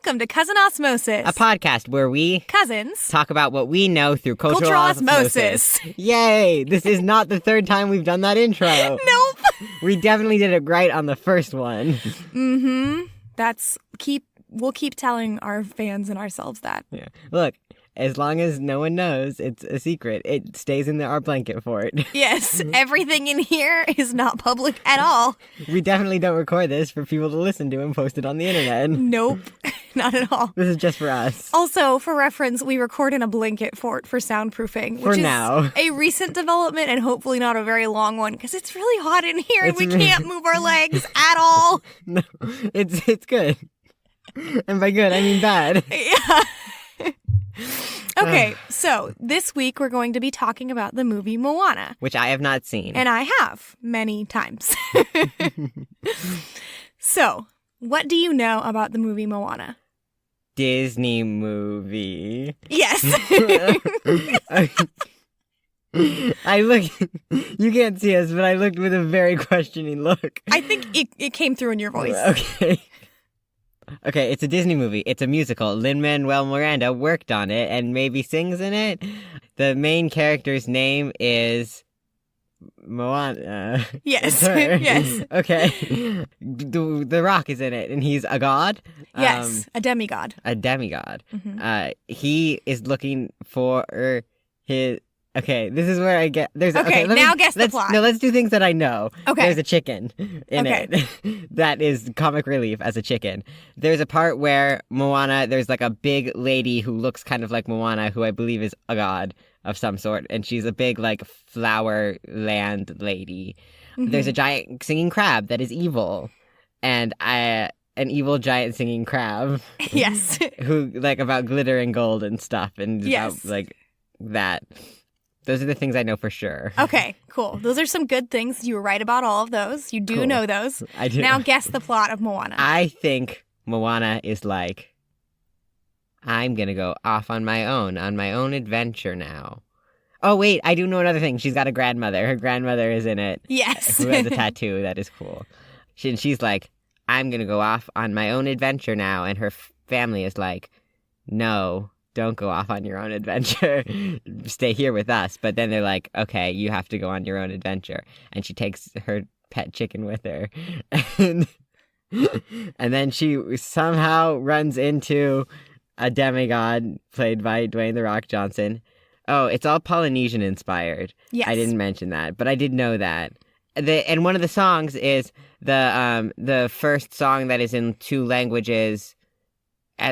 Welcome to Cousin Osmosis, a podcast where we cousins talk about what we know through cultural osmosis. Yay! This is not the third time we've done that intro. Nope. We definitely did it right on the first one. Mm-hmm. We'll keep telling our fans and ourselves that. Yeah. Look, as long as no one knows it's a secret, it stays in our blanket fort. Yes, everything in here is not public at all. We definitely don't record this for people to listen to and post it on the internet. Nope, not at all. This is just for us. Also, for reference, we record in a blanket fort for soundproofing, which is a recent development and hopefully not a very long one because it's really hot in here and we can't move our legs at all. No, it's good. And by good, I mean bad. Yeah. Okay, so this week we're going to be talking about the movie Moana. Which I have not seen. And I have many times. So, what do you know about the movie Moana? Disney movie. Yes. I look, you can't see us, but I looked with a very questioning look. I think it came through in your voice. Okay, it's a Disney movie. It's a musical. Lin-Manuel Miranda worked on it and maybe sings in it. The main character's name is Moana. Yes, yes. Okay. The Rock is in it, and he's a god? Yes, a demigod. A demigod. Mm-hmm. He is looking for his... Okay, this is where I get... Now guess the plot. No, let's do things that I know. Okay. There's a chicken in it. That is comic relief as a chicken. There's a part where Moana, there's like a big lady who looks kind of like Moana, who I believe is a god of some sort, and she's a big, like, flower land lady. Mm-hmm. There's a giant singing crab that is evil, and an evil giant singing crab. Yes. Who, like, about glitter and gold and stuff, and yes. about, like, that. Those are the things I know for sure. Okay, cool. Those are some good things. You were right about all of those. You do know those. I do. Now guess the plot of Moana. I think Moana is like, I'm going to go off on my own adventure now. Oh, wait, I do know another thing. She's got a grandmother. Her grandmother is in it. Yes. Who has a tattoo. That is cool. She's like, I'm going to go off on my own adventure now. And her family is like, no. Don't go off on your own adventure. Stay here with us. But then they're like, okay, you have to go on your own adventure. And she takes her pet chicken with her. And then she somehow runs into a demigod played by Dwayne "The Rock" Johnson. Oh, it's all Polynesian inspired. Yes. I didn't mention that, but I did know that. And one of the songs is the first song that is in two languages.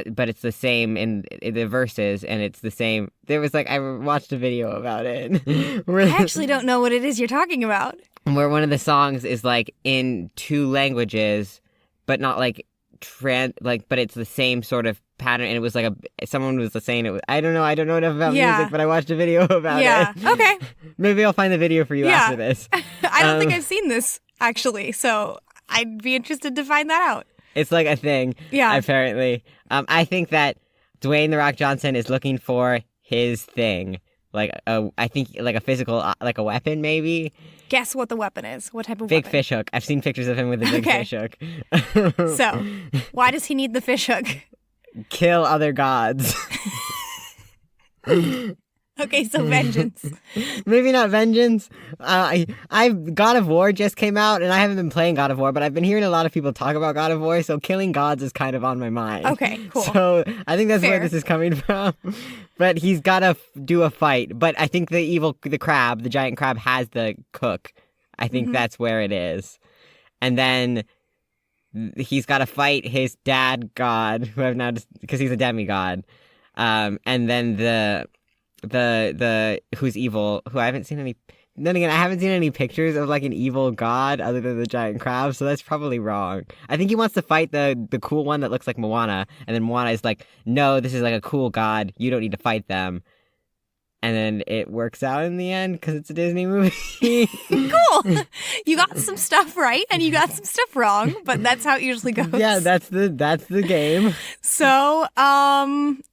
But it's the same in the verses, and it's the same. There was I watched a video about it. I actually don't know what it is you're talking about. Where one of the songs is in two languages, but not but it's the same sort of pattern. And it was someone was saying it was. I don't know enough about music, but I watched a video about it. Yeah. Okay. Maybe I'll find the video for you after this. I don't think I've seen this actually, so I'd be interested to find that out. It's a thing, apparently. I think that Dwayne "The Rock" Johnson is looking for his thing. I think a physical, a weapon, maybe? Guess what the weapon is. What type of big weapon? Fish hook. I've seen pictures of him with a big fish hook. So, why does he need the fish hook? Kill other gods. Okay, so vengeance. Maybe not vengeance. God of War just came out, and I haven't been playing God of War, but I've been hearing a lot of people talk about God of War, so killing gods is kind of on my mind. Okay, cool. So I think that's where this is coming from. But he's got to do a fight. But I think the giant crab has the cook. I think that's where it is. And then he's got to fight his dad god, who I've now because he's a demigod. And then the who's evil, who I haven't seen any. Then again, I haven't seen any pictures of an evil god other than the giant crab, so that's probably wrong. I think he wants to fight the cool one that looks like Moana, and then Moana is like, no, this is a cool god, you don't need to fight them. And then it works out in the end because it's a Disney movie. Cool. You got some stuff right and you got some stuff wrong, but that's how it usually goes. Yeah, that's the game. So,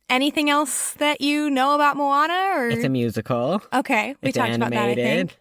anything else that you know about Moana? Or it's a musical. Okay, we talked about that, I think.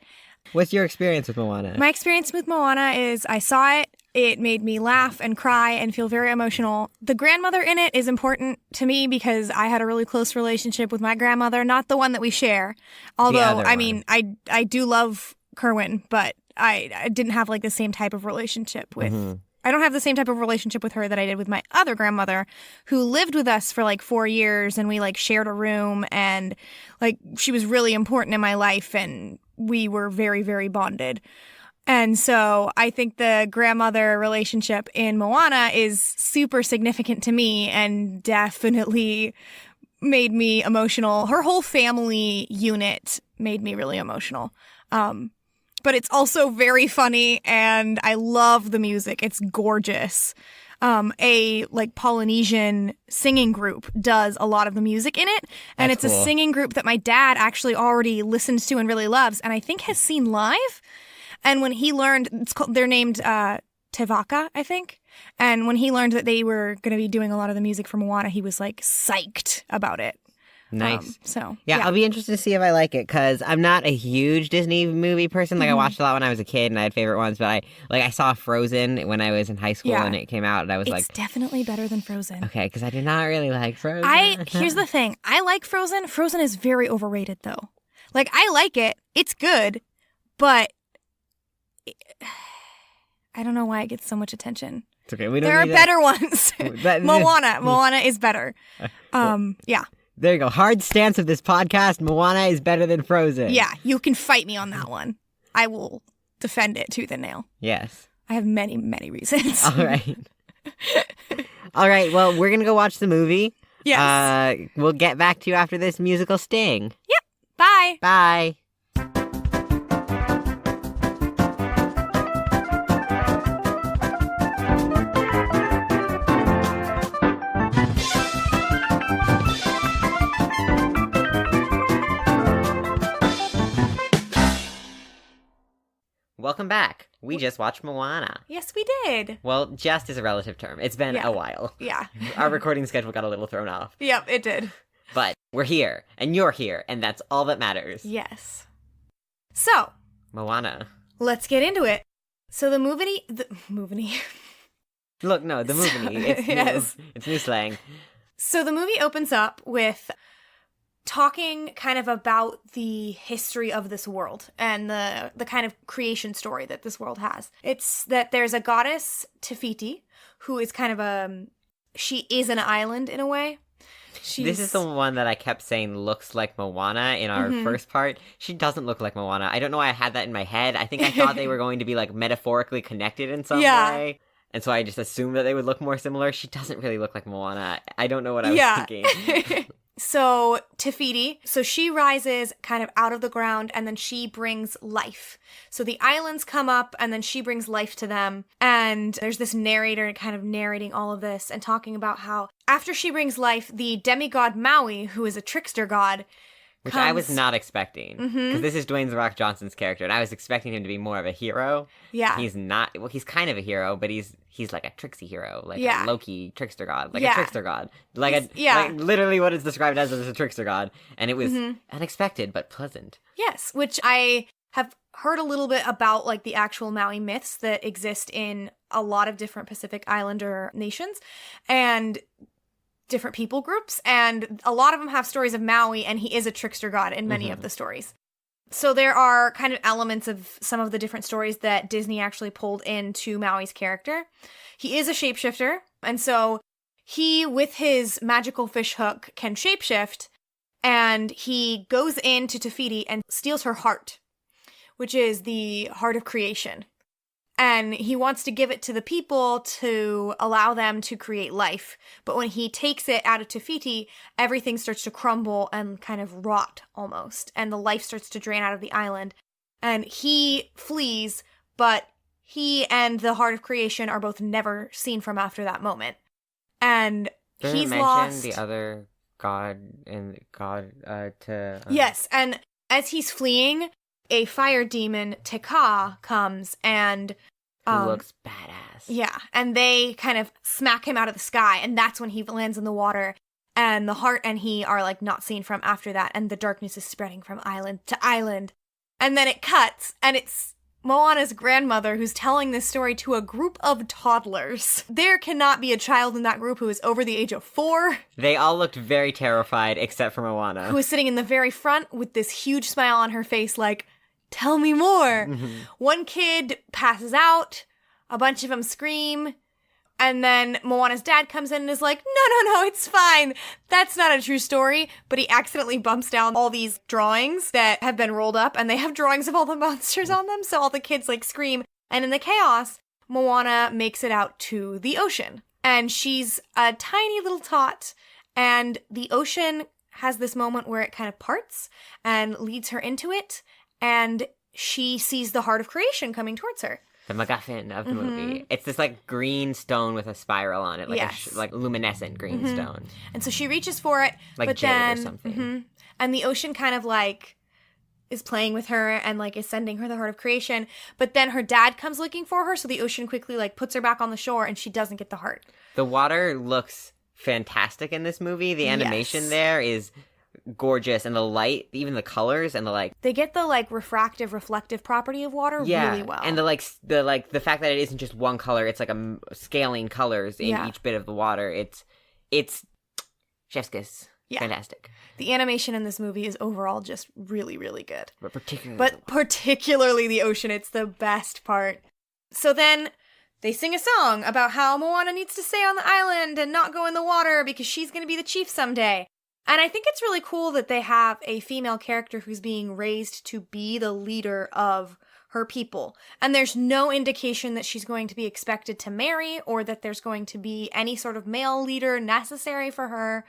What's your experience with Moana? My experience with Moana is I saw it It made me laugh and cry and feel very emotional. The grandmother in it is important to me because I had a really close relationship with my grandmother, not the one that we share. Although, I mean, I do love Kerwin, but I didn't have like the same type of relationship with... I don't have the same type of relationship with her that I did with my other grandmother, who lived with us for like 4 years, and we like shared a room, and like she was really important in my life, and we were very, very bonded. And so I think the grandmother relationship in Moana is super significant to me and definitely made me emotional. Her whole family unit made me really emotional. But it's also very funny, and I love the music. It's gorgeous. A like Polynesian singing group does a lot of the music in it, and That's it's cool. a singing group that my dad actually already listens to and really loves, and I think has seen live. And when he learned, they're named Tevaka, I think. And when he learned that they were going to be doing a lot of the music for Moana, he was like psyched about it. Nice. Yeah, I'll be interested to see if I like it, because I'm not a huge Disney movie person. Like, I watched a lot when I was a kid, and I had favorite ones, but I saw Frozen when I was in high school, and it came out, and I was it's definitely better than Frozen. Okay, because I did not really like Frozen. Here's the thing. I like Frozen. Frozen is very overrated, though. Like, I like it. It's good, but I don't know why it gets so much attention. It's okay. We don't there are need better ones. Moana is better. Yeah. There you go. Hard stance of this podcast. Moana is better than Frozen. Yeah, you can fight me on that one. I will defend it tooth and nail. Yes. I have many, many reasons. All right. All right. Well, we're going to go watch the movie. Yes. We'll get back to you after this musical sting. Yep. Bye. Bye. Welcome back. We just watched Moana. Yes, we did. Well, just is a relative term. It's been a while. Yeah. Our recording schedule got a little thrown off. Yep, it did. But we're here, and you're here, and that's all that matters. Yes. So, Moana. Let's get into it. So the movie... Look, no, the movie. It's yes. It's new slang. So the movie opens up with talking kind of about the history of this world and the kind of creation story that this world has. It's that there's a goddess, Te who is kind of she is an island in a way. This is the one that I kept saying looks like Moana in our first part. She doesn't look like Moana. I don't know why I had that in my head. I think I thought they were going to be like metaphorically connected in some way. And so I just assumed that they would look more similar. She doesn't really look like Moana. I don't know what I was thinking. So, Te Fiti, so she rises kind of out of the ground, and then she brings life. So the islands come up, and then she brings life to them. And there's this narrator kind of narrating all of this and talking about how after she brings life, the demigod Maui, who is a trickster god, which I was not expecting. Because this is Dwayne The Rock Johnson's character, and I was expecting him to be more of a hero. Yeah. He's not. Well, he's kind of a hero, but he's like a tricksy hero. Like a Loki trickster god. Like a trickster god. Like literally what is described as a trickster god. And it was unexpected, but pleasant. Yes, which I have heard a little bit about, like, the actual Maui myths that exist in a lot of different Pacific Islander nations. And different people groups, and a lot of them have stories of Maui, and he is a trickster god in many of the stories. So there are kind of elements of some of the different stories that Disney actually pulled into Maui's character. He is a shapeshifter, and so he, with his magical fish hook, can shapeshift, and he goes into Te Fiti and steals her heart, which is the heart of creation. And he wants to give it to the people to allow them to create life. But when he takes it out of Te Fiti, everything starts to crumble and kind of rot almost. And the life starts to drain out of the island. And he flees, but he and the Heart of Creation are both never seen from after that moment. And he's lost... the other god and god to... Yes, and as he's fleeing, a fire demon, Te Ka, comes and... Who looks badass. Yeah, and they kind of smack him out of the sky, and that's when he lands in the water, and the heart and he are, like, not seen from after that, and the darkness is spreading from island to island. And then it cuts, and it's Moana's grandmother who's telling this story to a group of toddlers. There cannot be a child in that group who is over the age of 4. They all looked very terrified except for Moana. Who is sitting in the very front with this huge smile on her face like, tell me more. One kid passes out, a bunch of them scream, and then Moana's dad comes in and is like, no, it's fine. That's not a true story. But he accidentally bumps down all these drawings that have been rolled up, and they have drawings of all the monsters on them, so all the kids, like, scream. And in the chaos, Moana makes it out to the ocean. And she's a tiny little tot, and the ocean has this moment where it kind of parts and leads her into it, and she sees the heart of creation coming towards her. The MacGuffin of the movie. It's this, like, green stone with a spiral on it, like like luminescent green stone. And so she reaches for it, like but jade then, or something. And the ocean kind of, like, is playing with her and, like, is sending her the heart of creation. But then her dad comes looking for her, so the ocean quickly, like, puts her back on the shore, and she doesn't get the heart. The water looks fantastic in this movie. The animation there is gorgeous, and the light, even the colors, and the, like, they get the, like, reflective property of water really well. And the fact that it isn't just one color, it's like a scaling colors in each bit of the water. It's chef's kiss. Fantastic. The animation in this movie is overall just really, really good. But particularly the ocean. It's the best part. So then they sing a song about how Moana needs to stay on the island and not go in the water because she's going to be the chief someday. And I think it's really cool that they have a female character who's being raised to be the leader of her people. And there's no indication that she's going to be expected to marry or that there's going to be any sort of male leader necessary for her.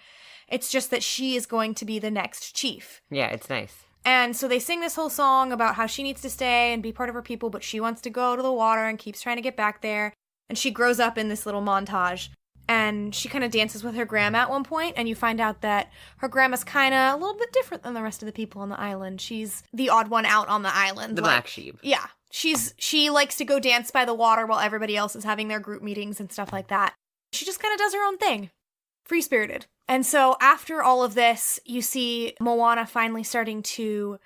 It's just that she is going to be the next chief. Yeah, it's nice. And so they sing this whole song about how she needs to stay and be part of her people, but she wants to go to the water and keeps trying to get back there. And she grows up in this little montage. And she kind of dances with her grandma at one point, and you find out that her grandma's kind of a little bit different than the rest of the people on the island. She's the odd one out on the island. The black sheep. Yeah. She likes to go dance by the water while everybody else is having their group meetings and stuff like that. She just kind of does her own thing. Free-spirited. And so after all of this, you see Moana finally starting to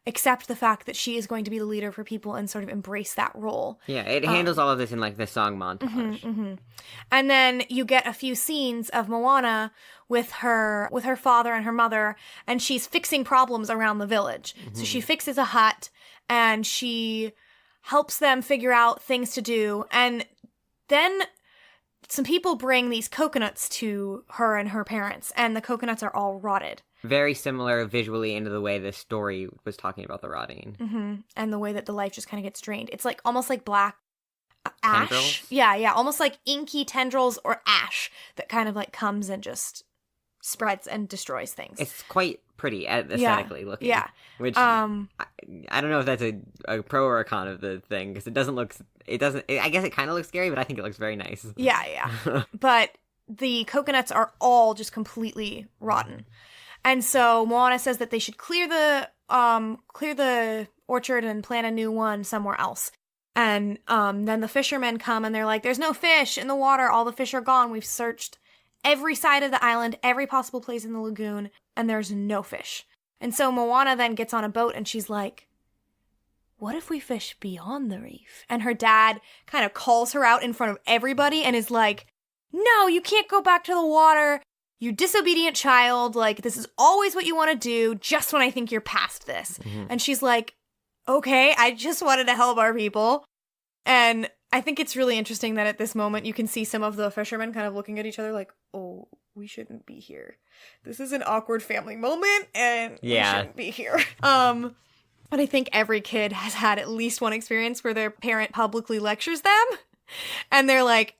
accept the fact that she is going to be the leader of her people and sort of embrace that role. Yeah, it handles all of this in, like, the song montage. And then you get a few scenes of Moana with her father and her mother, and she's fixing problems around the village. So she fixes a hut, and she helps them figure out things to do, and then some people bring these coconuts to her and her parents, and the coconuts are all rotted. Very similar visually into the way this story was talking about the rotting. And the way that the life just kind of gets drained. It's like almost like black ash. Tendrils? Yeah, almost like inky tendrils or ash that kind of like comes and just spreads and destroys things. It's quite pretty aesthetically looking. Yeah. Which, I don't know if that's a pro or a con of the thing, because I guess it kind of looks scary, but I think it looks very nice. Yeah. But the coconuts are all just completely rotten. And so Moana says that they should clear the orchard and plant a new one somewhere else. And then the fishermen come and they're like, there's no fish in the water. All the fish are gone. We've searched every side of the island, every possible place in the lagoon, and there's no fish. And so Moana then gets on a boat and she's like, what if we fish beyond the reef? And her dad kind of calls her out in front of everybody and is like, no, you can't go back to the water. You disobedient child, like, this is always what you want to do, just when I think you're past this. And she's like, okay, I just wanted to help our people. And I think it's really interesting that at this moment you can see some of the fishermen kind of looking at each other like, oh, we shouldn't be here. This is an awkward family moment, and we shouldn't be here. But I think every kid has had at least one experience where their parent publicly lectures them, and they're like,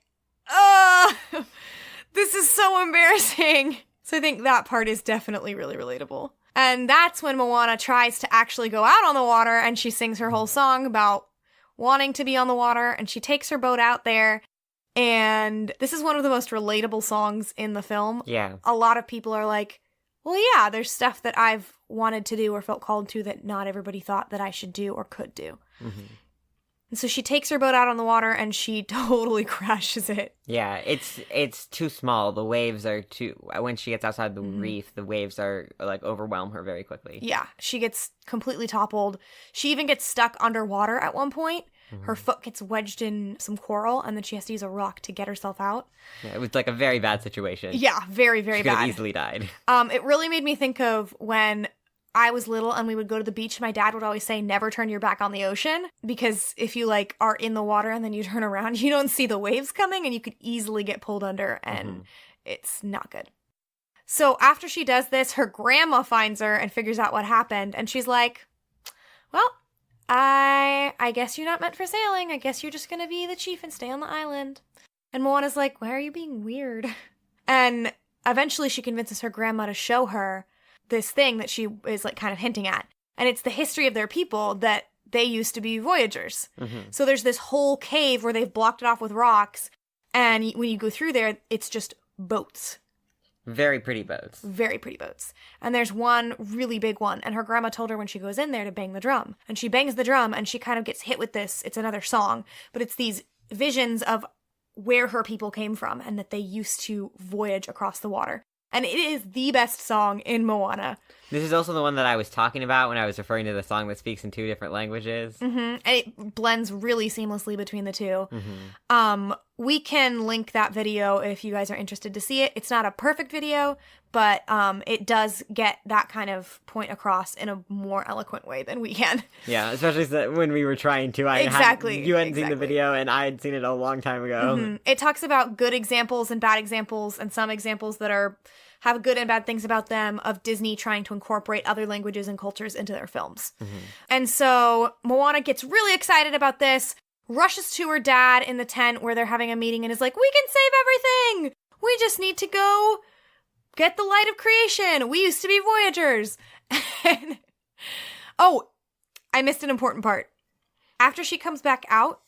this is so embarrassing. So I think that part is definitely really relatable. And that's when Moana tries to actually go out on the water, and she sings her whole song about wanting to be on the water, and she takes her boat out there. And this is one of the most relatable songs in the film. Yeah. A lot of people are like, well, yeah, there's stuff that I've wanted to do or felt called to that not everybody thought that I should do or could do. And so she takes her boat out on the water and she totally crashes it. Yeah, it's too small. The waves are too... When she gets outside the reef, the waves are, like, overwhelm her very quickly. Yeah, she gets completely toppled. She even gets stuck underwater at one point. Her foot gets wedged in some coral, and then she has to use a rock to get herself out. Yeah, it was, like, a very bad situation. Yeah, very, very She could bad. have easily died. It really made me think of when I was little and we would go to the beach. My dad would always say, never turn your back on the ocean, because if you like are in the water and then you turn around, you don't see the waves coming and you could easily get pulled under, and it's not good. So after she does this, her grandma finds her and figures out what happened. And she's like, well, I guess you're not meant for sailing. I guess you're just going to be the chief and stay on the island. And Moana's like, why are you being weird? And eventually she convinces her grandma to show her this thing that she is like kind of hinting at. And it's the history of their people, that they used to be voyagers. So there's this whole cave where they've blocked it off with rocks. And when you go through there, it's just boats. Very pretty boats. Very pretty boats. And there's one really big one. And her grandma told her when she goes in there to bang the drum. And she bangs the drum and she kind of gets hit with this. It's another song. But it's these visions of where her people came from and that they used to voyage across the water. And it is the best song in Moana. This is also the one that I was talking about when I was referring to the song that speaks in 2 different languages. And it blends really seamlessly between the two. We can link that video if you guys are interested to see it. It's not a perfect video, but it does get that kind of point across in a more eloquent way than we can. Yeah, especially when we were trying to. You hadn't seen the video, and I had seen it a long time ago. It talks about good examples and bad examples, and some examples that have good and bad things about them, of Disney trying to incorporate other languages and cultures into their films. And so Moana gets really excited about this, rushes to her dad in the tent where they're having a meeting, and is like, we can save everything! We just need to go get the light of creation! We used to be voyagers! Oh, I missed an important part. After she comes back out,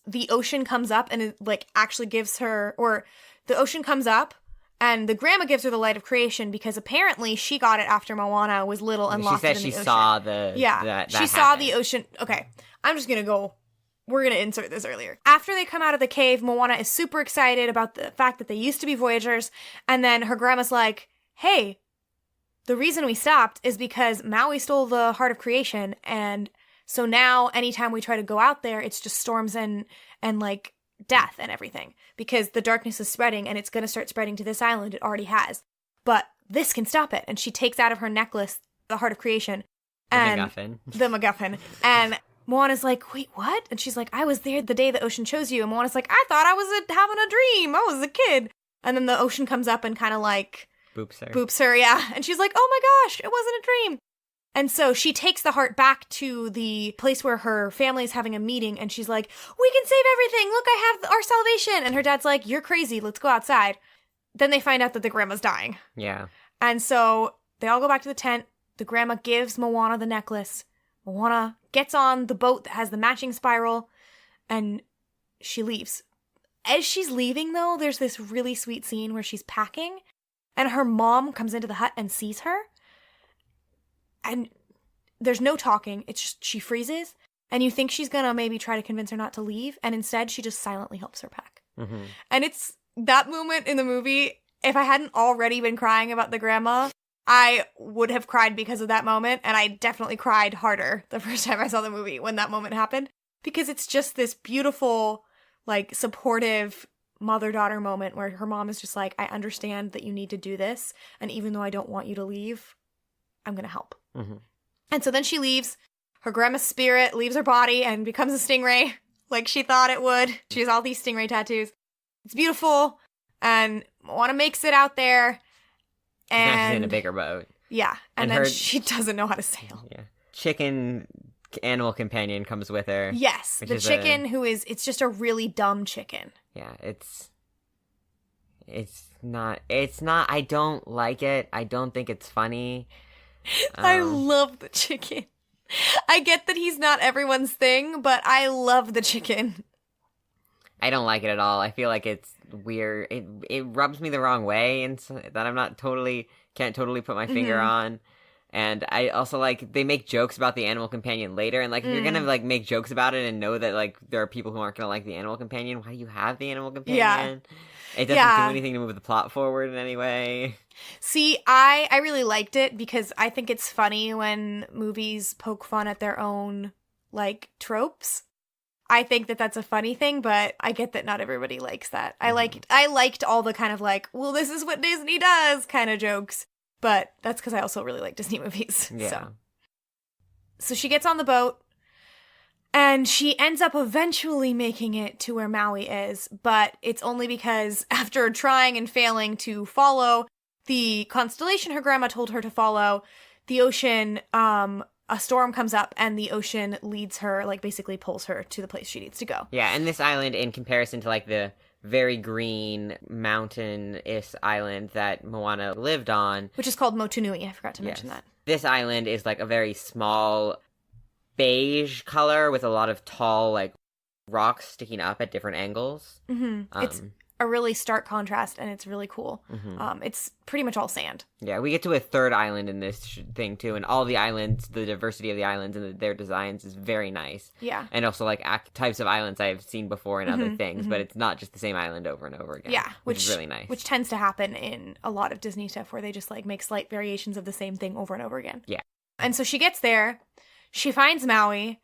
the ocean comes up and it like actually gives her, or the ocean comes up and the grandma gives her the light of creation, because apparently she got it after Moana was little and lost it in the ocean. She said she saw the... Yeah, she saw the ocean. Okay, I'm just gonna go... We're going to insert this earlier. After they come out of the cave, Moana is super excited about the fact that they used to be voyagers. And then her grandma's like, hey, the reason we stopped is because Maui stole the heart of creation. And so now anytime we try to go out there, it's just storms and like death and everything. Because the darkness is spreading and it's going to start spreading to this island. It already has. But this can stop it. And she takes out of her necklace the heart of creation. And the MacGuffin. And Moana's like, wait, what? And she's like, I was there the day the ocean chose you. And Moana's like, I thought I was having a dream. I was a kid. And then the ocean comes up and kind of like... Boops her, yeah. And she's like, oh my gosh, it wasn't a dream. And so she takes the heart back to the place where her family is having a meeting. And she's like, we can save everything. Look, I have our salvation. And her dad's like, you're crazy. Let's go outside. Then they find out that the grandma's dying. Yeah. And so they all go back to the tent. The grandma gives Moana the necklace. Moana gets on the boat that has the matching spiral, and she leaves. As she's leaving, though, there's this really sweet scene where she's packing, and her mom comes into the hut and sees her. And there's no talking. It's just she freezes, and you think she's gonna maybe try to convince her not to leave, and instead she just silently helps her pack. And it's that moment in the movie, if I hadn't already been crying about the grandma, I would have cried because of that moment, and I definitely cried harder the first time I saw the movie when that moment happened, because it's just this beautiful, like, supportive mother-daughter moment where her mom is just like, I understand that you need to do this, and even though I don't want you to leave, I'm gonna help. And so then she leaves. Her grandma's spirit leaves her body and becomes a stingray, like she thought it would. She has all these stingray tattoos. It's beautiful, and Moana makes it out there. And now she's in a bigger boat. Yeah, and then she doesn't know how to sail. Yeah, chicken animal companion comes with her. Yes, the chicken it's just a really dumb chicken. Yeah, it's not, I don't like it. I don't think it's funny. I love the chicken. I get that he's not everyone's thing, but I love the chicken. I don't like it at all. I feel like it's weird. It rubs me the wrong way, and so that I'm not can't totally put my finger on. And I also like they make jokes about the animal companion later, and like if you're gonna like make jokes about it and know that like there are people who aren't gonna like the animal companion, why do you have the animal companion? It doesn't do anything to move the plot forward in any way. See, I really liked it because I think it's funny when movies poke fun at their own like tropes. I think that that's a funny thing, but I get that not everybody likes that. I liked all the kind of like, well, this is what Disney does kind of jokes. But that's because I also really like Disney movies. Yeah. So she gets on the boat, and she ends up eventually making it to where Maui is, but it's only because after trying and failing to follow the constellation her grandma told her to follow, the ocean, a storm comes up, and the ocean leads her, like basically pulls her to the place she needs to go. Yeah, and this island, in comparison to like the very green mountain-ish island that Moana lived on, which is called Motunui. I forgot to mention that. This island is like a very small beige color with a lot of tall like rocks sticking up at different angles. It's a really stark contrast, and it's really cool. It's pretty much all sand. Yeah, we get to a third island in this thing too, and all the islands, the diversity of the islands and their designs is very nice. Yeah. And also like types of islands I've seen before in other things, but it's not just the same island over and over again. Yeah, which is really nice. Which tends to happen in a lot of Disney stuff where they just like make slight variations of the same thing over and over again. Yeah. And so she gets there, she finds Maui,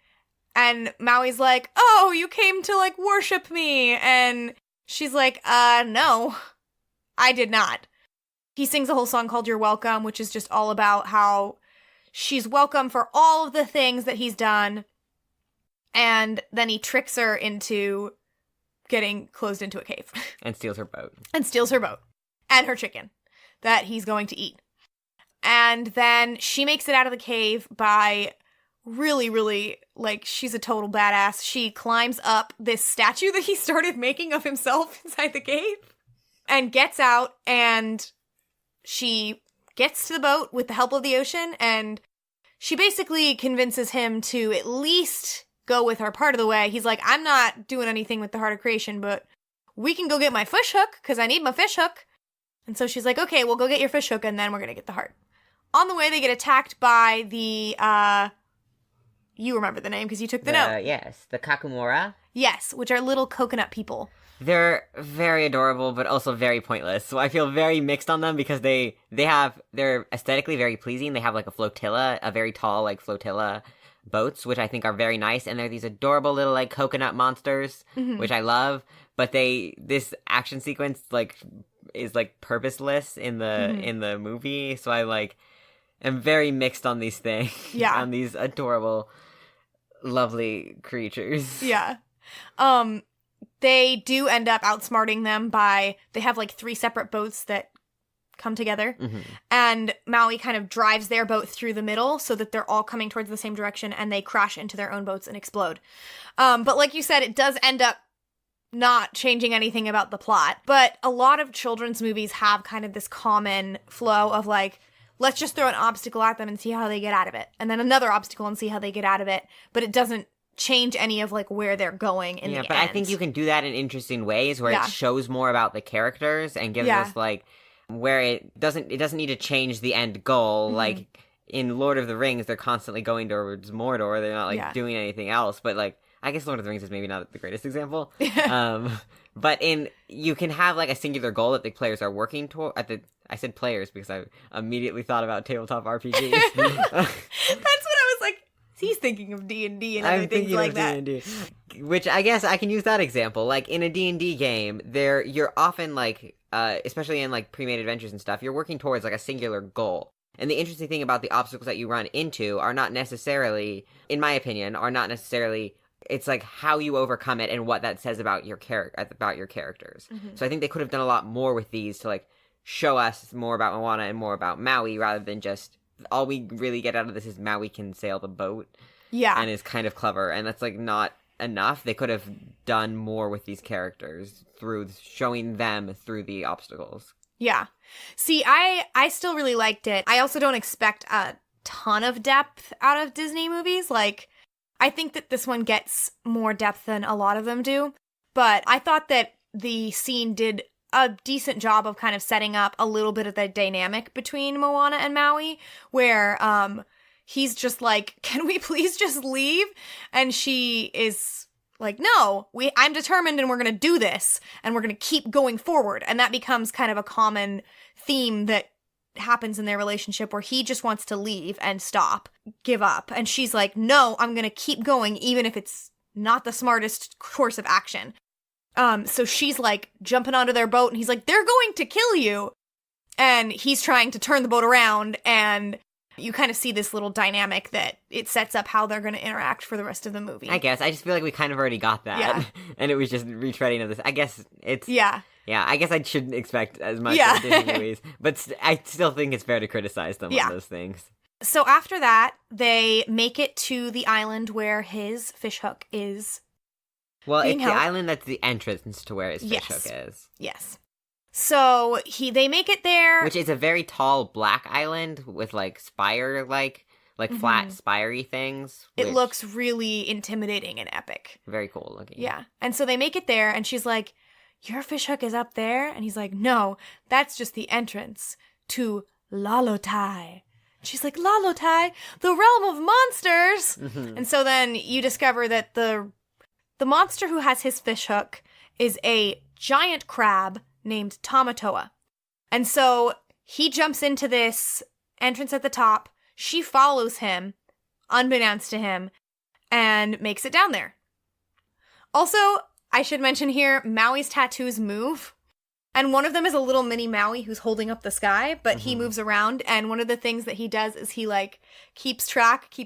and Maui's like, "Oh, you came to like worship me," and she's like, no, I did not. He sings a whole song called You're Welcome, which is just all about how she's welcome for all of the things that he's done. And then he tricks her into getting closed into a cave. And steals her boat. And her chicken that he's going to eat. And then she makes it out of the cave by really, really, like, she's a total badass. She climbs up this statue that he started making of himself inside the cave and gets out, and she gets to the boat with the help of the ocean, and she basically convinces him to at least go with her part of the way. He's like, I'm not doing anything with the Heart of Creation, but we can go get my fish hook, because I need my fish hook. And so she's like, okay, we'll go get your fish hook, and then we're going to get the heart. On the way, they get attacked by the, you remember the name because you took the note. Yes, the Kakumora. Yes, which are little coconut people. They're very adorable, but also very pointless. So I feel very mixed on them because they're aesthetically very pleasing. They have like a flotilla, a very tall like flotilla boats, which I think are very nice. And they're these adorable little like coconut monsters, which I love. But this action sequence like is like purposeless in the movie. So I am very mixed on these things. Yeah. On these adorable, lovely creatures. Yeah. They do end up outsmarting them they have like 3 separate boats that come together. And Maui kind of drives their boat through the middle so that they're all coming towards the same direction, and they crash into their own boats and explode. But like you said, it does end up not changing anything about the plot. But a lot of children's movies have kind of this common flow of like, let's just throw an obstacle at them and see how they get out of it. And then another obstacle and see how they get out of it. But it doesn't change any of like where they're going in the end. Yeah, but I think you can do that in interesting ways where it shows more about the characters and gives us like where it doesn't need to change the end goal. Like in Lord of the Rings, they're constantly going towards Mordor. They're not like doing anything else. But like I guess Lord of the Rings is maybe not the greatest example. But you can have like a singular goal that the players are working toward. I said players because I immediately thought about tabletop RPGs. That's what I was like. He's thinking of D&D and other things like that. D&D. Which I guess I can use that example. Like in a D&D game, you're often like, especially in like pre-made adventures and stuff, you're working towards like a singular goal. And the interesting thing about the obstacles that you run into are not necessarily, in my opinion, it's like how you overcome it and what that says about your characters. So I think they could have done a lot more with these to like show us more about Moana and more about Maui rather than just all we really get out of this is Maui can sail the boat. Yeah. And is kind of clever. And that's like not enough. They could have done more with these characters through showing them through the obstacles. Yeah. See, I still really liked it. I also don't expect a ton of depth out of Disney movies. Like, I think that this one gets more depth than a lot of them do. But I thought that the scene did a decent job of kind of setting up a little bit of the dynamic between Moana and Maui, where he's just like, can we please just leave? And she is like, no, I'm determined and we're going to do this and we're going to keep going forward. And that becomes kind of a common theme that happens in their relationship, where he just wants to leave and stop, give up. And she's like, no, I'm going to keep going even if it's not the smartest course of action. So she's like jumping onto their boat and he's like, they're going to kill you. And he's trying to turn the boat around, and you kind of see this little dynamic that it sets up how they're going to interact for the rest of the movie. I guess. I just feel like we kind of already got that. Yeah. And it was just retreading of this. I guess it's... Yeah. Yeah, I guess I shouldn't expect as much of Disney movies. But I still think it's fair to criticize them on those things. So after that, they make it to the island where his fishhook is. Well, it's the island that's the entrance to where his fishhook is. Yes. So they make it there. Which is a very tall black island with like spire flat spirey things. It looks really intimidating and epic. Very cool looking. Yeah. And so they make it there and she's like, your fishhook is up there? And he's like, no, that's just the entrance to Lalotai. She's like, Lalotai, the realm of monsters. Mm-hmm. And so then you discover that the monster who has his fishhook is a giant crab named Tamatoa. And so he jumps into this entrance at the top. She follows him, unbeknownst to him, and makes it down there. Also, I should mention here, Maui's tattoos move. And one of them is a little mini Maui who's holding up the sky, but he moves around. And one of the things that he does is he, like, keeps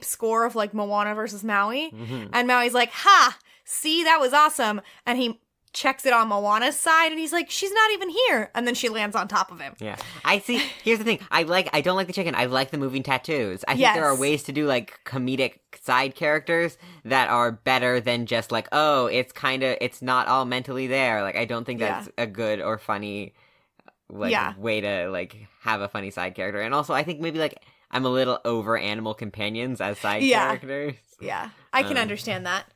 score of, like, Moana versus Maui. Mm-hmm. And Maui's like, ha! See, that was awesome. And he checks it on Moana's side, and he's like, she's not even here. And then she lands on top of him. Yeah. I see. Here's the thing. I don't like the chicken. I like the moving tattoos. I think there are ways to do, like, comedic side characters that are better than just, like, oh, it's not all mentally there. Like, I don't think that's a good or funny, like, way to, like, have a funny side character. And also, I think maybe, like, I'm a little over animal companions as side characters. Yeah. I can understand that.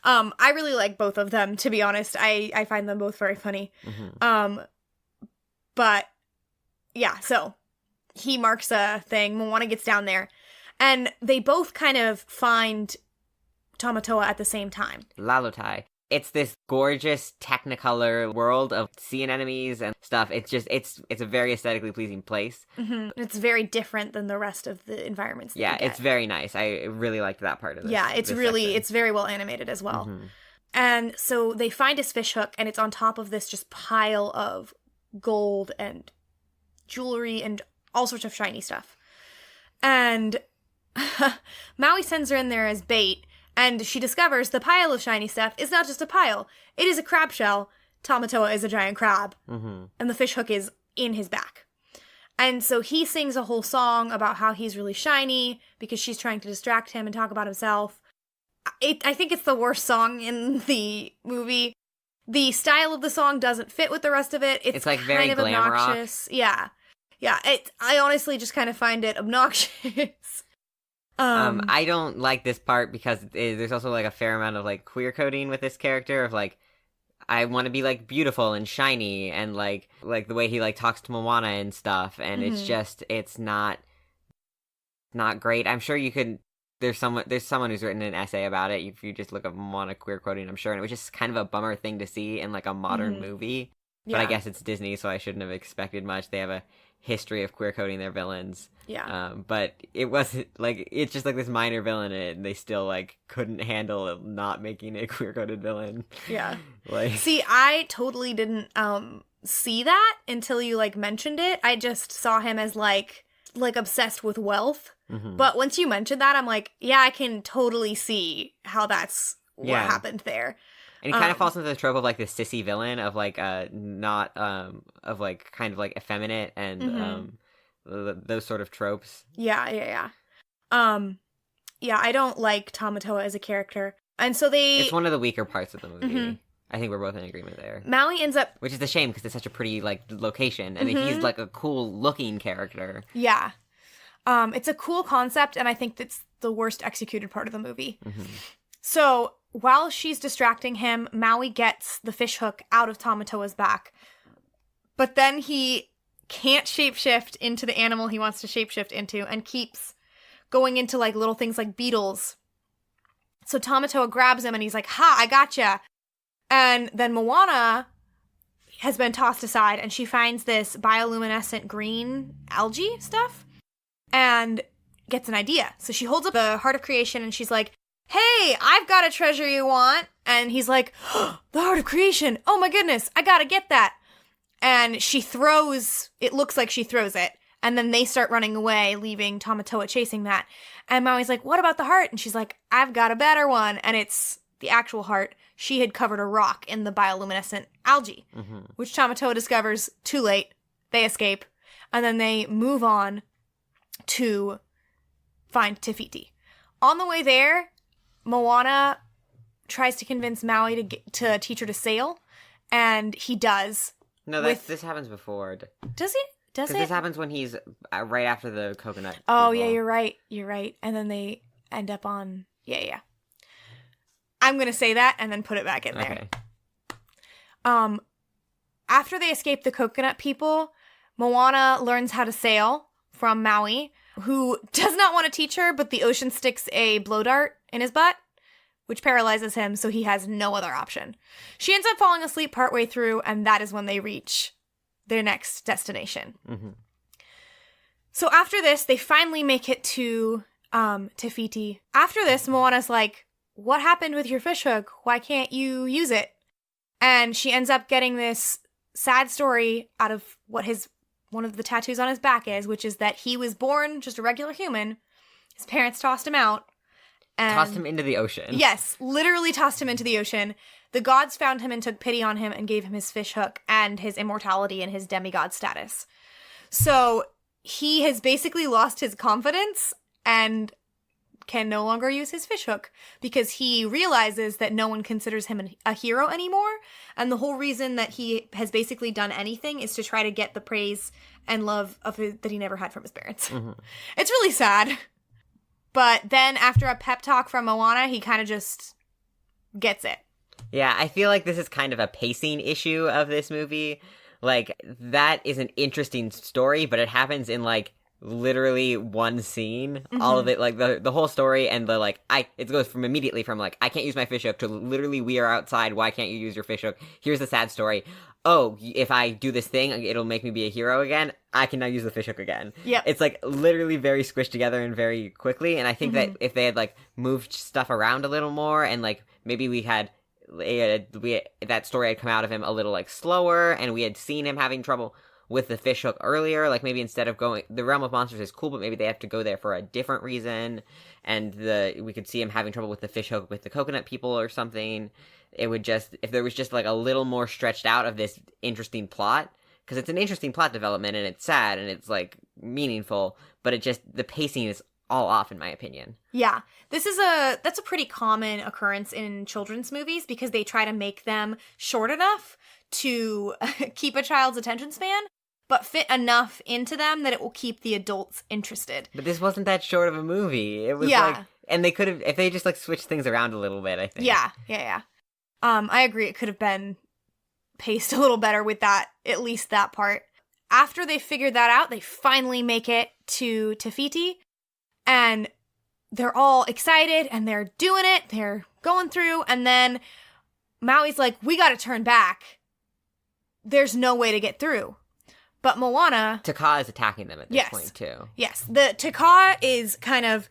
I really like both of them, to be honest. I find them both very funny. Mm-hmm. But yeah, so he marks a thing. Moana gets down there, and they both kind of find Tamatoa at the same time. Lalotai. It's this gorgeous Technicolor world of sea anemones and stuff. It's just, it's a very aesthetically pleasing place. Mm-hmm. It's very different than the rest of the environments that you get. It's very nice. I really liked that part of this. Yeah, it's very well animated as well. Mm-hmm. And so they find his fishhook, and it's on top of this just pile of gold and jewelry and all sorts of shiny stuff. And Maui sends her in there as bait. And she discovers the pile of shiny stuff is not just a pile. It is a crab shell. Tamatoa is a giant crab. Mm-hmm. And the fishhook is in his back. And so he sings a whole song about how he's really shiny because she's trying to distract him and talk about himself. I think it's the worst song in the movie. The style of the song doesn't fit with the rest of it. It's like very kind of glam obnoxious. Rock. Yeah. Yeah. I honestly just kind of find it obnoxious. I don't like this part because there's also, like, a fair amount of, like, queer coding with this character of, like, I want to be, like, beautiful and shiny and, like the way he, like, talks to Moana and stuff, and it's just, it's not great. I'm sure you could, there's someone who's written an essay about it, if you just look up Moana queer coding, I'm sure, and it was just kind of a bummer thing to see in, like, a modern movie, but I guess it's Disney, so I shouldn't have expected much. They have a history of queer coding their villains. Yeah. But it wasn't, like, it's just, like, this minor villain in it, and they still, like, couldn't handle not making a queer-coded villain. Yeah. Like, see, I totally didn't, see that until you, like, mentioned it. I just saw him as, like obsessed with wealth. Mm-hmm. But once you mentioned that, I'm like, yeah, I can totally see how that's what happened there. And he kind of falls into the trope of, like, the sissy villain of, like, not, of, like, kind of, like, effeminate and, those sort of tropes. Yeah. I don't like Tamatoa as a character. And so it's one of the weaker parts of the movie. Mm-hmm. I think we're both in agreement there. Maui ends up... Which is a shame, because it's such a pretty, like, location. And he's, like, a cool-looking character. Yeah. It's a cool concept, and I think that's the worst executed part of the movie. Mm-hmm. So... while she's distracting him, Maui gets the fishhook out of Tamatoa's back. But then he can't shapeshift into the animal he wants to shapeshift into and keeps going into like little things like beetles. So Tamatoa grabs him and he's like, ha, I gotcha. And then Moana has been tossed aside and she finds this bioluminescent green algae stuff and gets an idea. So she holds up the Heart of Creation and she's like, hey, I've got a treasure you want. And he's like, oh, the Heart of Creation. Oh my goodness, I gotta get that. And she throws, it looks like she throws it. And then they start running away, leaving Tamatoa chasing that. And Maui's like, what about the heart? And she's like, I've got a better one. And it's the actual heart. She had covered a rock in the bioluminescent algae, which Tamatoa discovers too late. They escape. And then they move on to find Te On the way there, Moana tries to convince Maui to teach her to sail. And he does. No, this happens before. Does he? Does it? Because this happens when he's right after the coconut. Oh, people. yeah, you're right. You're right. And then they end up on... Yeah. I'm going to say that and then put it back in there. Okay. After they escape the coconut people, Moana learns how to sail from Maui, who does not want to teach her, but the ocean sticks a blow dart in his butt, which paralyzes him, so he has no other option. She ends up falling asleep partway through, and that is when they reach their next destination. So after this, they finally make it to Te Fiti. After this, Moana's like, what happened with your fishhook? Why can't you use it? And she ends up getting this sad story out of what one of the tattoos on his back is, which is that he was born just a regular human. His parents tossed him out. And tossed him into the ocean. Yes, literally tossed him into the ocean. The gods found him and took pity on him and gave him his fish hook and his immortality and his demigod status. So he has basically lost his confidence and can no longer use his fish hook because he realizes that no one considers him a hero anymore. And the whole reason that he has basically done anything is to try to get the praise and love that he never had from his parents. It's really sad. But then after a pep talk from Moana, he kind of just gets it. Yeah, I feel like this is kind of a pacing issue of this movie. Like, that is an interesting story, but it happens in, like, literally one scene. All of it, like, the whole story, and it goes from immediately from, like, I can't use my fish hook to literally, we are outside, why can't you use your fish hook? Here's the sad story. Oh, if I do this thing, it'll make me be a hero again. I can now use the fish hook again. Yeah, it's like literally very squished together and very quickly. And I think that if they had like moved stuff around a little more, and like maybe that story had come out of him a little like slower, and we had seen him having trouble with the fish hook earlier, like maybe instead of going, the realm of monsters is cool, but maybe they have to go there for a different reason, and we could see him having trouble with the fish hook with the coconut people or something. It would just, if there was just like a little more stretched out of this interesting plot, because it's an interesting plot development and it's sad and it's like meaningful, but the pacing is all off in my opinion. Yeah, that's a pretty common occurrence in children's movies because they try to make them short enough to keep a child's attention span, but fit enough into them that it will keep the adults interested. But this wasn't that short of a movie. It was like, and they could have, if they just like switched things around a little bit, I think. Yeah. I agree. It could have been paced a little better with that, at least that part. After they figured that out, they finally make it to Te Fiti, and they're all excited, and they're doing it, they're going through, and then Maui's like, we gotta turn back. There's no way to get through. But Moana... Taka is attacking them at this point, too. Yes, the Taka is kind of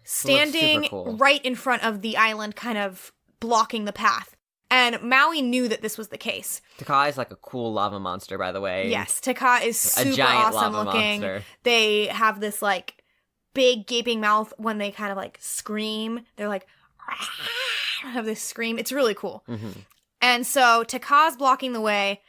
standing right in front of the island, kind of blocking the path. And Maui knew that this was the case. Taka is like a cool lava monster, by the way. Yes, Taka is super awesome looking. Monster. They have this like big gaping mouth when they kind of like scream. They're like, have this scream. It's really cool. And so Taka's blocking the way,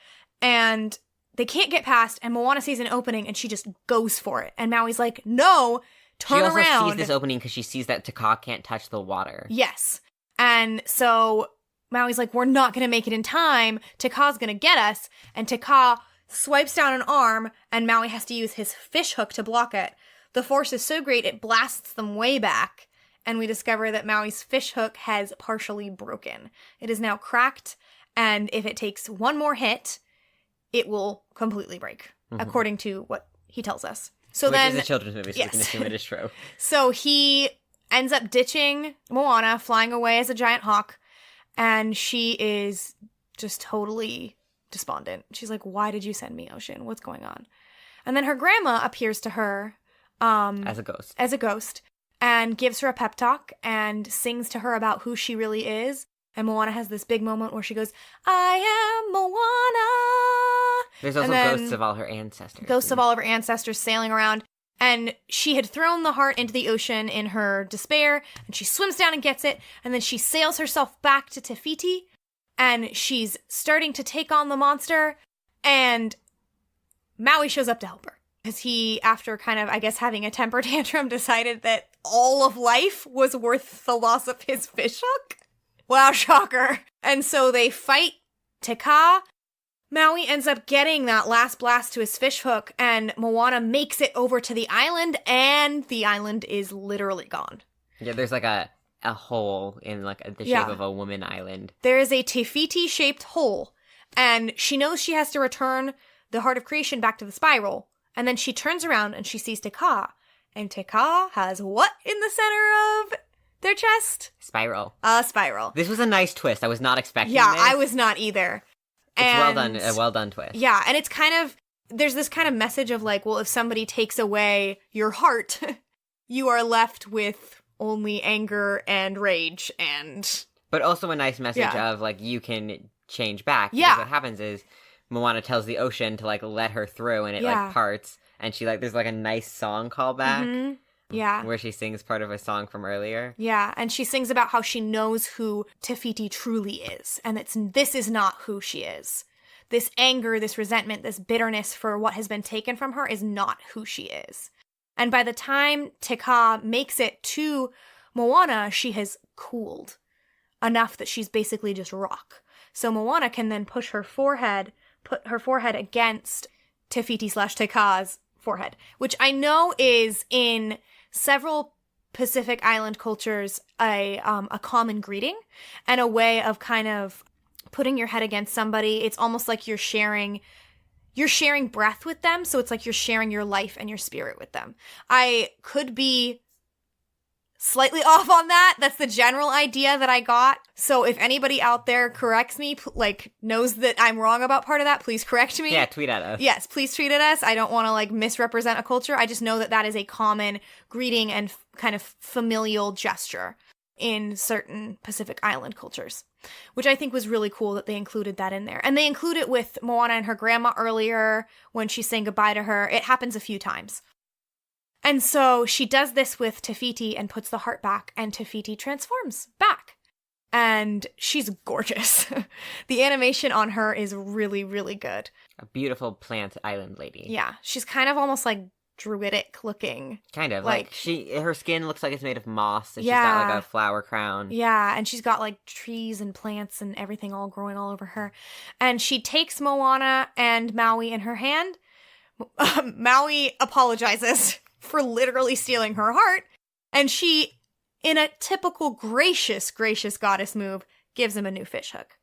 and they can't get past, and Moana sees an opening, and she just goes for it. And Maui's like, no, turn around. She also sees this opening because she sees that Taka can't touch the water. Yes. And so Maui's like, we're not going to make it in time. Taka's going to get us. And Taka swipes down an arm, and Maui has to use his fish hook to block it. The force is so great, it blasts them way back. And we discover that Maui's fish hook has partially broken. It is now cracked, and if it takes one more hit, it will completely break, according to what he tells us. Which is a children's movie, so we can assume it is true. So he ends up ditching Moana, flying away as a giant hawk, and she is just totally despondent. She's like, why did you send me, Ocean? What's going on? And then her grandma appears to her as a ghost, and gives her a pep talk and sings to her about who she really is. And Moana has this big moment where she goes, I am Moana. There's also ghosts of all her ancestors. Ghosts of all of her ancestors sailing around. And she had thrown the heart into the ocean in her despair, and she swims down and gets it, and then she sails herself back to Te Fiti, and she's starting to take on the monster, and Maui shows up to help her. Because he, after kind of, I guess, having a temper tantrum, decided that all of life was worth the loss of his fishhook. Wow, shocker. And so they fight Te Kā. Maui ends up getting that last blast to his fishhook, and Moana makes it over to the island, and the island is literally gone. Yeah, there's like a hole in like the shape of a woman island. There is a Te Fiti-shaped hole, and she knows she has to return the Heart of Creation back to the spiral, and then she turns around and she sees Te Kā, and Te Kā has what in the center of their chest? Spiral. A spiral. This was a nice twist. I was not expecting this. this. I was not either. It's a well done twist. Yeah, and it's kind of, there's this kind of message of like, well, if somebody takes away your heart, you are left with only anger and rage and... But also a nice message of like, you can change back. Yeah. Because what happens is Moana tells the ocean to like let her through, and it like parts, and she like, there's like a nice song callback. Mm-hmm. Yeah. Where she sings part of a song from earlier. Yeah, and she sings about how she knows who Te Fiti truly is, and this is not who she is. This anger, this resentment, this bitterness for what has been taken from her is not who she is. And by the time Te Kā makes it to Moana, she has cooled enough that she's basically just rock. So Moana can then put her forehead against Te Fiti/Te Kā's forehead, which I know is in several Pacific Island cultures a common greeting and a way of kind of putting your head against somebody. It's almost like you're sharing breath with them, so it's like you're sharing your life and your spirit with them. I could be slightly off on that. That's the general idea that I got. So if anybody out there corrects me, like knows that I'm wrong about part of that, please correct me. Yeah, tweet at us. Yes, please tweet at us. I don't want to like misrepresent a culture. I just know that that is a common greeting and kind of familial gesture in certain Pacific Island cultures, which I think was really cool that they included that in there. And they include it with Moana and her grandma earlier when she's saying goodbye to her. It happens a few times. And so she does this with Te Fiti and puts the heart back, and Te Fiti transforms back. And she's gorgeous. The animation on her is really, really good. A beautiful plant island lady. Yeah, she's kind of almost like druidic looking. Kind of. Like her skin looks like it's made of moss, and she's got like a flower crown. Yeah, and she's got like trees and plants and everything all growing all over her. And she takes Moana and Maui in her hand. Maui apologizes for literally stealing her heart, and she, in a typical gracious goddess move, gives him a new fishhook.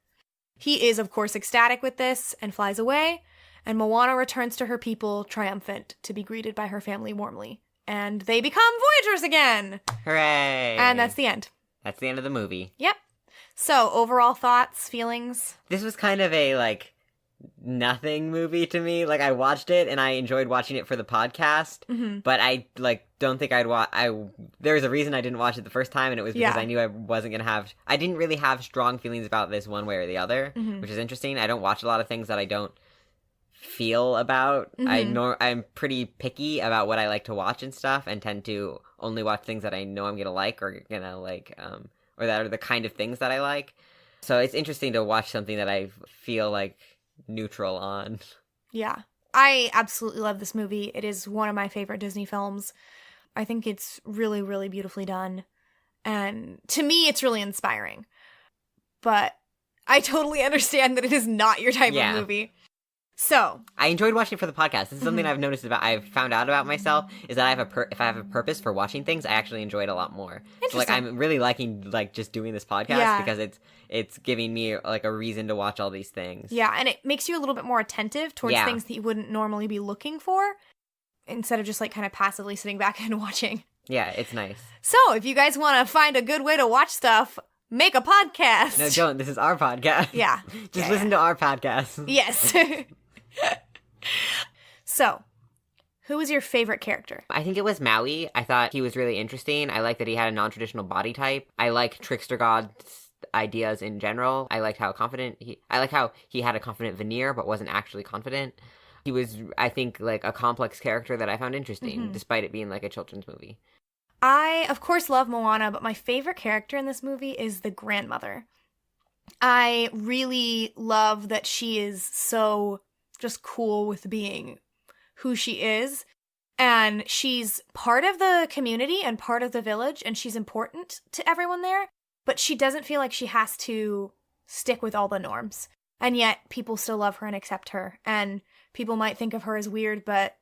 He is, of course, ecstatic with this and flies away, and Moana returns to her people triumphant to be greeted by her family warmly. And they become voyagers again! Hooray! And that's the end. That's the end of the movie. Yep. So, overall thoughts, feelings? This was kind of a, like, nothing movie to me. Like, I watched it and I enjoyed watching it for the podcast, but I don't think I'd watch. There's a reason I didn't watch it the first time, and it was because I knew I wasn't gonna have. I didn't really have strong feelings about this one way or the other, which is interesting. I don't watch a lot of things that I don't feel about. I'm pretty picky about what I like to watch and stuff, and tend to only watch things that I know I'm gonna like or gonna like, or that are the kind of things that I like. So it's interesting to watch something that I feel like neutral on. Yeah. I absolutely love this movie. It is one of my favorite Disney films. I think it's really, really beautifully done. And to me, it's really inspiring. But I totally understand that it is not your type of movie. So I enjoyed watching it for the podcast. This is something I've noticed about. I've found out about myself is that if I have a purpose for watching things, I actually enjoy it a lot more. So like I'm really liking like just doing this podcast because it's giving me like a reason to watch all these things. Yeah, and it makes you a little bit more attentive towards things that you wouldn't normally be looking for, instead of just like kind of passively sitting back and watching. Yeah, it's nice. So if you guys want to find a good way to watch stuff, make a podcast. No, don't. This is our podcast. Yeah. Just listen to our podcast. Yes. So, who was your favorite character? I think it was Maui. I thought he was really interesting. I like that he had a non-traditional body type. I like Trickster God's ideas in general. I liked how he had a confident veneer but wasn't actually confident. He was, I think, like a complex character that I found interesting, despite it being like a children's movie. I, of course, love Moana, but my favorite character in this movie is the grandmother. I really love that she is so just cool with being who she is, and she's part of the community and part of the village, and she's important to everyone there, but she doesn't feel like she has to stick with all the norms, and yet people still love her and accept her, and people might think of her as weird, but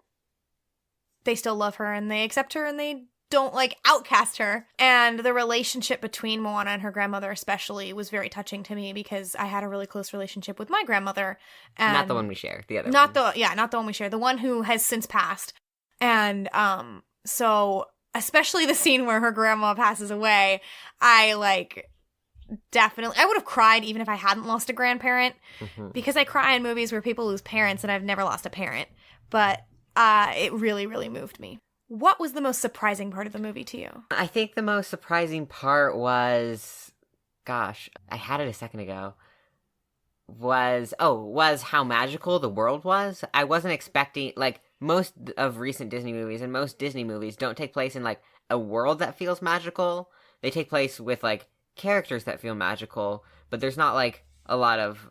they still love her and they accept her and they don't like outcast her. And the relationship between Moana and her grandmother especially was very touching to me, because I had a really close relationship with my grandmother. And not the one we share, the other not one. Not the one we share, the one who has since passed. And so especially the scene where her grandma passes away, I would have cried even if I hadn't lost a grandparent, because I cry in movies where people lose parents and I've never lost a parent. But it really, really moved me. What was the most surprising part of the movie to you? I think the most surprising part was, gosh, I had it a second ago, was how magical the world was. I wasn't expecting, like, most of recent Disney movies and most Disney movies don't take place in, like, a world that feels magical. They take place with, like, characters that feel magical, but there's not, like, a lot of,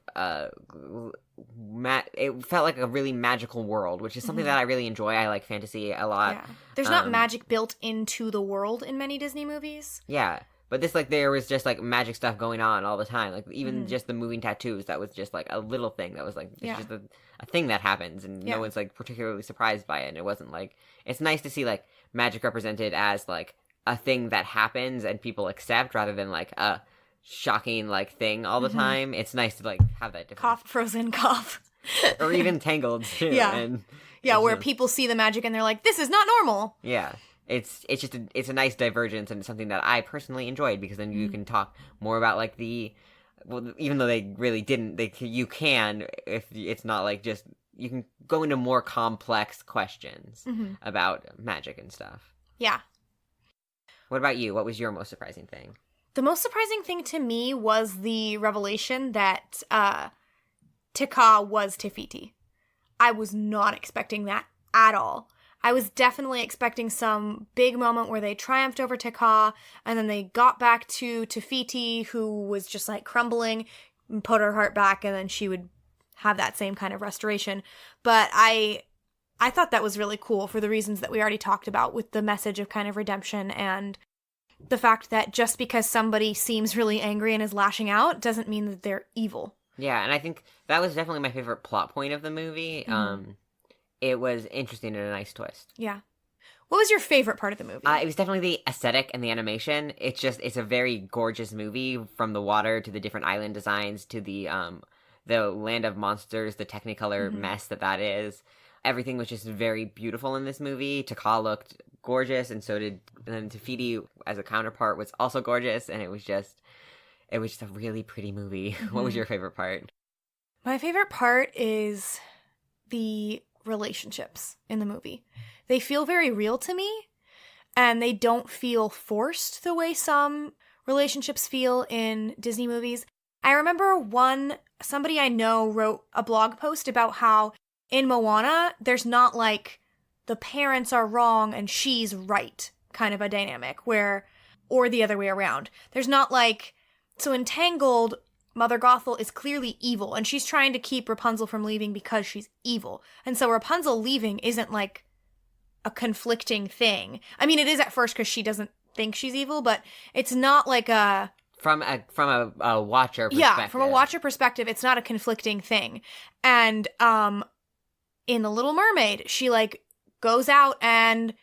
it felt like a really magical world, which is something that I really enjoy. I like fantasy a lot. Yeah. There's not magic built into the world in many Disney movies. Yeah. But this, like, there was just, like, magic stuff going on all the time. Like, even just the moving tattoos, that was just, like, a little thing that was, like, it's just a thing that happens, and no one's, like, particularly surprised by it. And it wasn't, like, it's nice to see, like, magic represented as, like, a thing that happens and people accept, rather than, like, a shocking, like, thing all the time. It's nice to, like, have that different... Cough, frozen, cough. Or even Tangled, too. Yeah. And where people see the magic and they're like, this is not normal. Yeah. It's just it's a nice divergence, and it's something that I personally enjoyed, because then you can talk more about, like, even though they really didn't, you can, if it's not, like, just, you can go into more complex questions about magic and stuff. Yeah. What about you? What was your most surprising thing? The most surprising thing to me was the revelation that Te was Te Fiti. I was not expecting that at all. I was definitely expecting some big moment where they triumphed over Te and then they got back to Te Fiti, who was just like crumbling, and put her heart back, and then she would have that same kind of restoration. But I thought that was really cool for the reasons that we already talked about, with the message of kind of redemption, and the fact that just because somebody seems really angry and is lashing out doesn't mean that they're evil. Yeah, and I think that was definitely my favorite plot point of the movie. It was interesting and a nice twist. Yeah. What was your favorite part of the movie? It was definitely the aesthetic and the animation. It's a very gorgeous movie, from the water to the different island designs to the land of monsters, the Technicolor mess that is. Everything was just very beautiful in this movie. Te looked gorgeous, and so did, and then Te Fiti as a counterpart was also gorgeous, and it was just a really pretty movie. What was your favorite part? My favorite part is the relationships in the movie. They feel very real to me, and they don't feel forced the way some relationships feel in Disney movies. I remember somebody I know wrote a blog post about how in Moana, there's not like the parents are wrong and she's right kind of a dynamic, or the other way around. There's not like, so in Tangled, Mother Gothel is clearly evil, and she's trying to keep Rapunzel from leaving because she's evil. And so Rapunzel leaving isn't like a conflicting thing. I mean, it is at first because she doesn't think she's evil, but it's not like a... From a watcher perspective. Yeah, from a watcher perspective, it's not a conflicting thing. And in The Little Mermaid, she, like, goes out and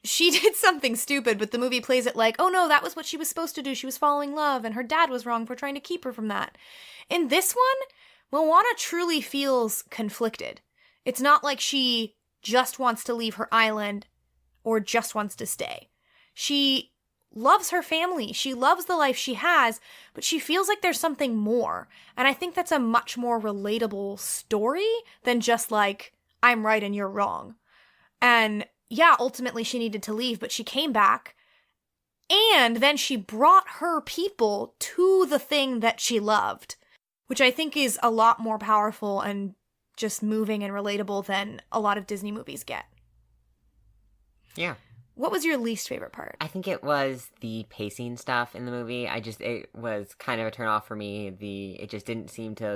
she did something stupid, but the movie plays it like, oh no, that was what she was supposed to do. She was following love, and her dad was wrong for trying to keep her from that. In this one, Moana truly feels conflicted. It's not like she just wants to leave her island or just wants to stay. She loves her family. She loves the life she has, but she feels like there's something more. And I think that's a much more relatable story than just like, I'm right and you're wrong. And yeah, ultimately she needed to leave, but she came back. And then she brought her people to the thing that she loved, which I think is a lot more powerful and just moving and relatable than a lot of Disney movies get. Yeah. What was your least favorite part? I think it was the pacing stuff in the movie. It was kind of a turnoff for me. The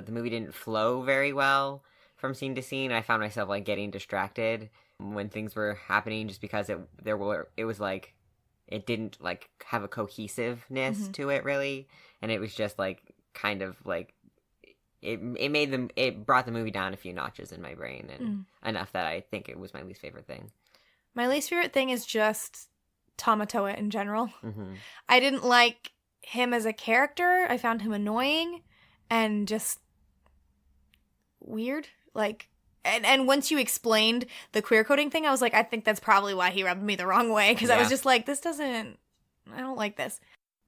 movie didn't flow very well from scene to scene. I found myself like getting distracted when things were happening just because it was like, it didn't like have a cohesiveness to it really. And it was just like, kind of like, it brought the movie down a few notches in my brain and enough that I think it was my least favorite thing. My least favorite thing is just Tamatoa in general. Mm-hmm. I didn't like him as a character. I found him annoying and just weird. Like, and once you explained the queer coding thing, I was like, I think that's probably why he rubbed me the wrong way. Because I was just like, I don't like this.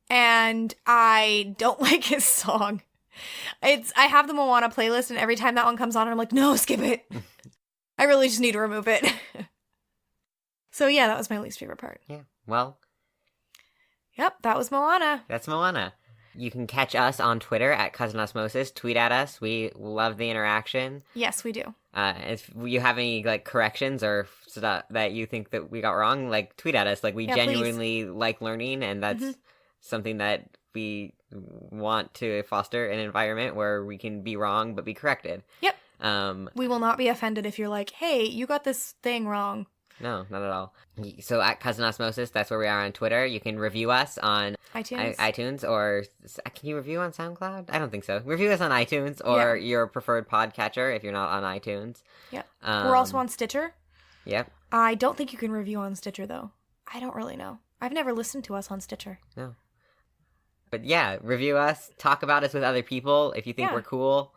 And I don't like his song. I have the Moana playlist, and every time that one comes on, I'm like, no, skip it. I really just need to remove it. So yeah, that was my least favorite part. Yeah, well. Yep, that was Moana. That's Moana. You can catch us on Twitter at Cousin Osmosis. Tweet at us. We love the interaction. Yes, we do. If you have any like corrections or stuff that you think that we got wrong, like tweet at us. Like we genuinely like learning, and that's something that we want to foster an environment where we can be wrong but be corrected. Yep. We will not be offended if you're like, hey, you got this thing wrong. No, not at all. So at Cousin Osmosis, that's where we are on Twitter. You can review us on iTunes, or can you review on SoundCloud? I don't think so. Review us on iTunes or your preferred podcatcher if you're not on iTunes. Yep. We're also on Stitcher. Yep. I don't think you can review on Stitcher, though. I don't really know. I've never listened to us on Stitcher. No. But yeah, review us. Talk about us with other people if you think we're cool.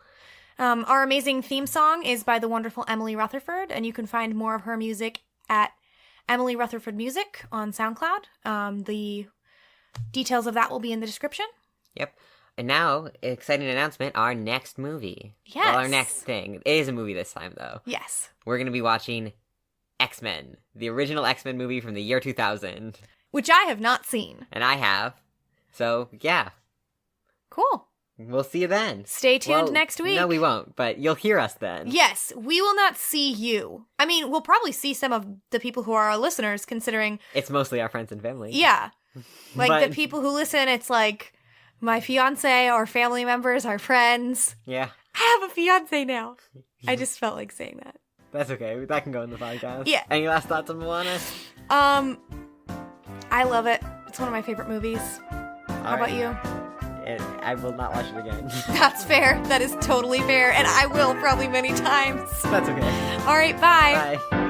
Our amazing theme song is by the wonderful Emily Rutherford, and you can find more of her music at Emily Rutherford Music on SoundCloud. The details of that will be in the description. Yep. And now, exciting announcement, our next movie. Yes. Well, our next thing. It is a movie this time, though. Yes. We're going to be watching X-Men, the original X-Men movie from the year 2000. Which I have not seen. And I have. So, yeah. Cool. We'll see you then. Stay tuned next week. No, we won't, but you'll hear us then. Yes, we will not see you. I mean, we'll probably see some of the people who are our listeners, considering... It's mostly our friends and family. Yeah. Like, the people who listen, it's like my fiancé, our family members, our friends. Yeah. I have a fiancé now. I just felt like saying that. That's okay. That can go in the podcast. Yeah. Any last thoughts on Moana? I love it. It's one of my favorite movies. How about you? I will not watch it again. That's fair. That is totally fair. And I will probably many times. That's okay. All right, bye. Bye.